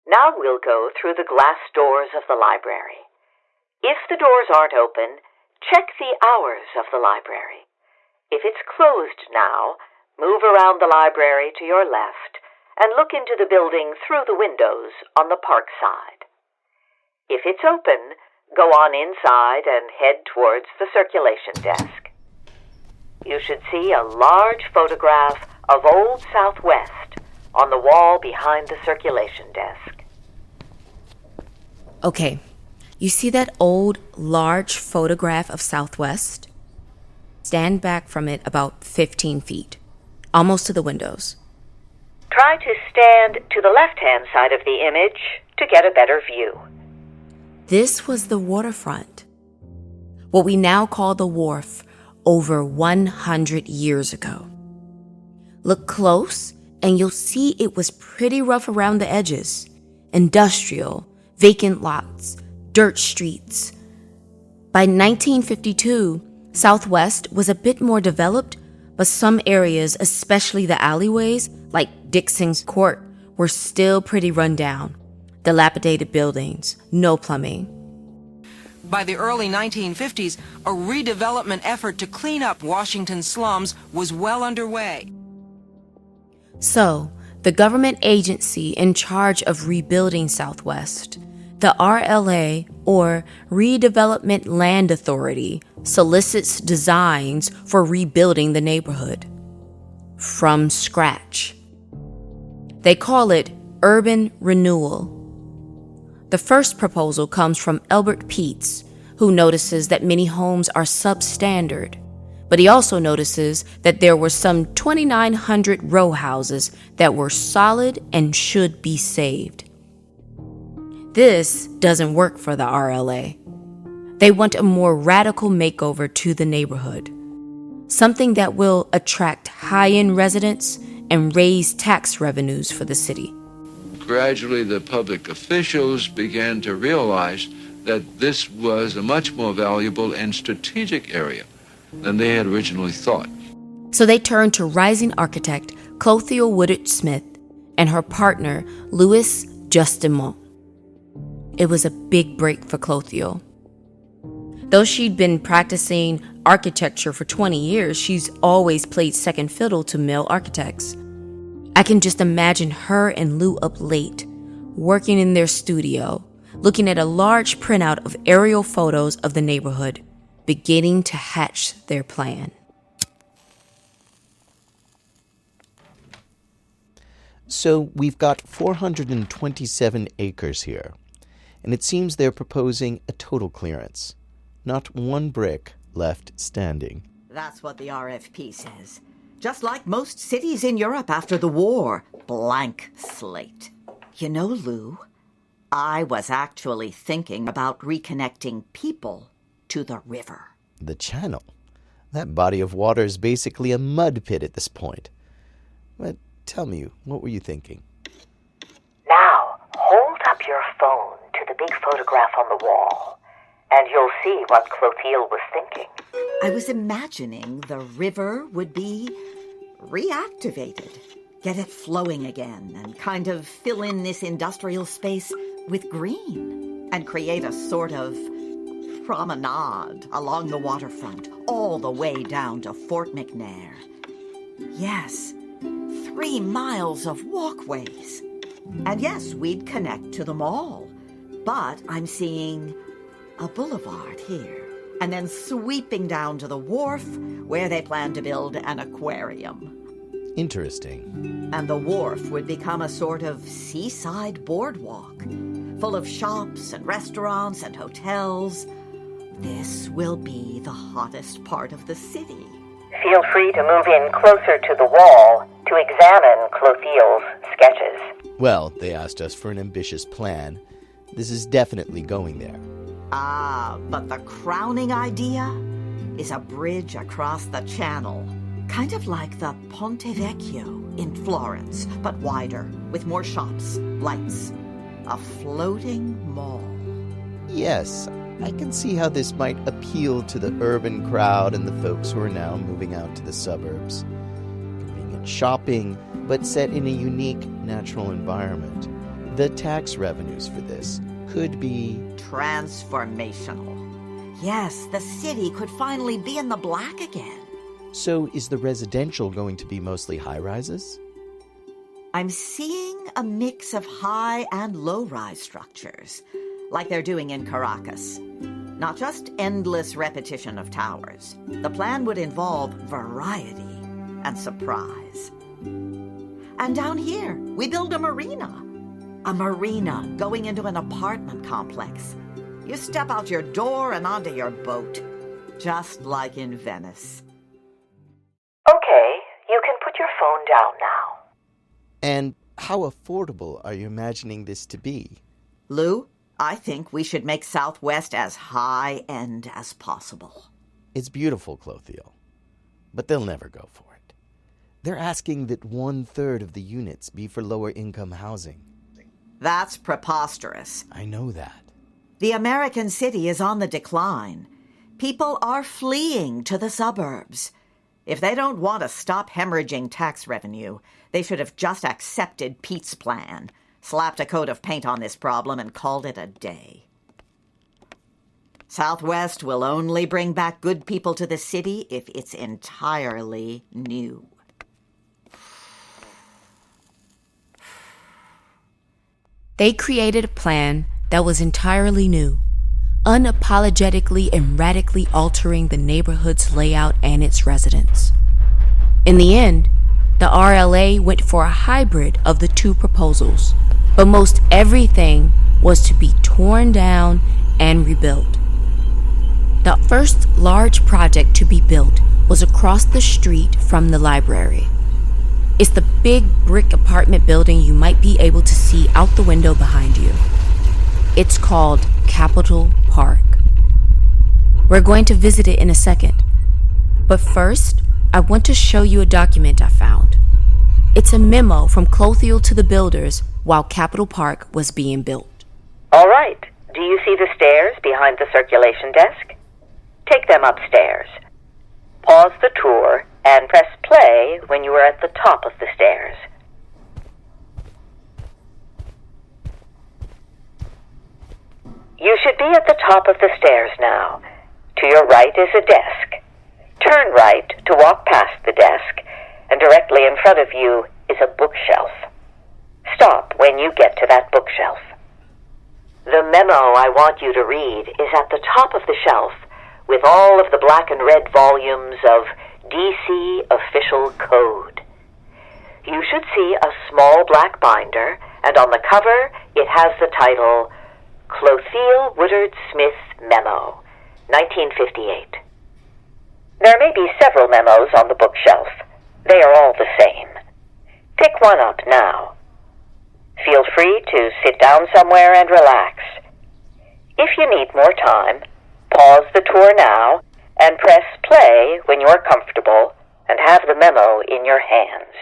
Now we'll go through the glass doors of the library. If the doors aren't open, check the hours of the library. If it's closed now, move around the library to your left and look into the building through the windows on the park side. If it's open, go on inside and head towards the circulation desk. You should see a large photograph of Old Southwest on the wall behind the circulation desk. Okay, you see that old, large photograph of Southwest? Stand back from it about 15 feet, almost to the windows. Try to stand to the left-hand side of the image to get a better view. This was the waterfront, what we now call the wharf, over 100 years ago. Look close and you'll see it was pretty rough around the edges. Industrial, vacant lots, dirt streets. By 1952, Southwest was a bit more developed, but some areas, especially the alleyways, like Dixon's Court, were still pretty run down. Dilapidated buildings, no plumbing. By the early 1950s, a redevelopment effort to clean up Washington's slums was well underway. So, the government agency in charge of rebuilding Southwest, the RLA, or Redevelopment Land Authority, solicits designs for rebuilding the neighborhood from scratch. They call it urban renewal. The first proposal comes from Elbert Peets, who notices that many homes are substandard, but he also notices that there were some 2,900 row houses that were solid and should be saved. This doesn't work for the RLA. They want a more radical makeover to the neighborhood, something that will attract high-end residents and raise tax revenues for the city. Gradually, the public officials began to realize that this was a much more valuable and strategic area than they had originally thought. So they turned to rising architect Clothiel Woodard Smith and her partner Louis Justimont. It was a big break for Clothiel. Though she'd been practicing architecture for 20 years, she's always played second fiddle to male architects. I can just imagine her and Lou up late, working in their studio, looking at a large printout of aerial photos of the neighborhood, beginning to hatch their plan. So we've got 427 acres here, and it seems they're proposing a total clearance. Not one brick left standing. That's what the RFP says. Just like most cities in Europe after the war, blank slate. You know, Lou, I was actually thinking about reconnecting people to the river. The channel? That body of water is basically a mud pit at this point. But tell me, what were you thinking? Now, hold up your phone to the big photograph on the wall, and you'll see what Clothiel was thinking. I was imagining the river would be reactivated. Get it flowing again and kind of fill in this industrial space with green and create a sort of promenade along the waterfront all the way down to Fort McNair. Yes, 3 miles of walkways. And yes, we'd connect to the mall. But I'm seeing a boulevard here, and then sweeping down to the wharf, where they plan to build an aquarium. Interesting. And the wharf would become a sort of seaside boardwalk, full of shops and restaurants and hotels. This will be the hottest part of the city. Feel free to move in closer to the wall to examine Clothiel's sketches. Well, they asked us for an ambitious plan. This is definitely going there. Ah, but the crowning idea is a bridge across the channel. Kind of like the Ponte Vecchio in Florence, but wider, with more shops, lights. A floating mall. Yes, I can see how this might appeal to the urban crowd and the folks who are now moving out to the suburbs. Convenient shopping, but set in a unique natural environment. The tax revenues for this could be transformational. Yes, the city could finally be in the black again. So is the residential going to be mostly high-rises? I'm seeing a mix of high and low-rise structures, like they're doing in Caracas. Not just endless repetition of towers. The plan would involve variety and surprise. And down here, we build a marina. A marina going into an apartment complex. You step out your door and onto your boat, just like in Venice. Okay, you can put your phone down now. And how affordable are you imagining this to be? Lou, I think we should make Southwest as high-end as possible. It's beautiful, Clothiel, but they'll never go for it. They're asking that 1/3 of the units be for lower-income housing. That's preposterous. I know that. The American city is on the decline. People are fleeing to the suburbs. If they don't want to stop hemorrhaging tax revenue, they should have just accepted Pete's plan, slapped a coat of paint on this problem, and called it a day. Southwest will only bring back good people to the city if it's entirely new. They created a plan that was entirely new, unapologetically and radically altering the neighborhood's layout and its residents. In the end, the RLA went for a hybrid of the two proposals, but most everything was to be torn down and rebuilt. The first large project to be built was across the street from the library. It's the big brick apartment building you might be able to see out the window behind you. It's called Capitol Park. We're going to visit it in a second. But first, I want to show you a document I found. It's a memo from Clothiel to the builders while Capitol Park was being built. All right. Do you see the stairs behind the circulation desk? Take them upstairs. Pause the tour and press play when you are at the top of the stairs. You should be at the top of the stairs now. To your right is a desk. Turn right to walk past the desk, and directly in front of you is a bookshelf. Stop when you get to that bookshelf. The memo I want you to read is at the top of the shelf with all of the black and red volumes of DC Official Code. You should see a small black binder, and on the cover it has the title Clothiel Woodard Smith Memo, 1958. There may be several memos on the bookshelf. They are all the same. Pick one up now. Feel free to sit down somewhere and relax. If you need more time, pause the tour now and press play when you're comfortable and have the memo in your hands.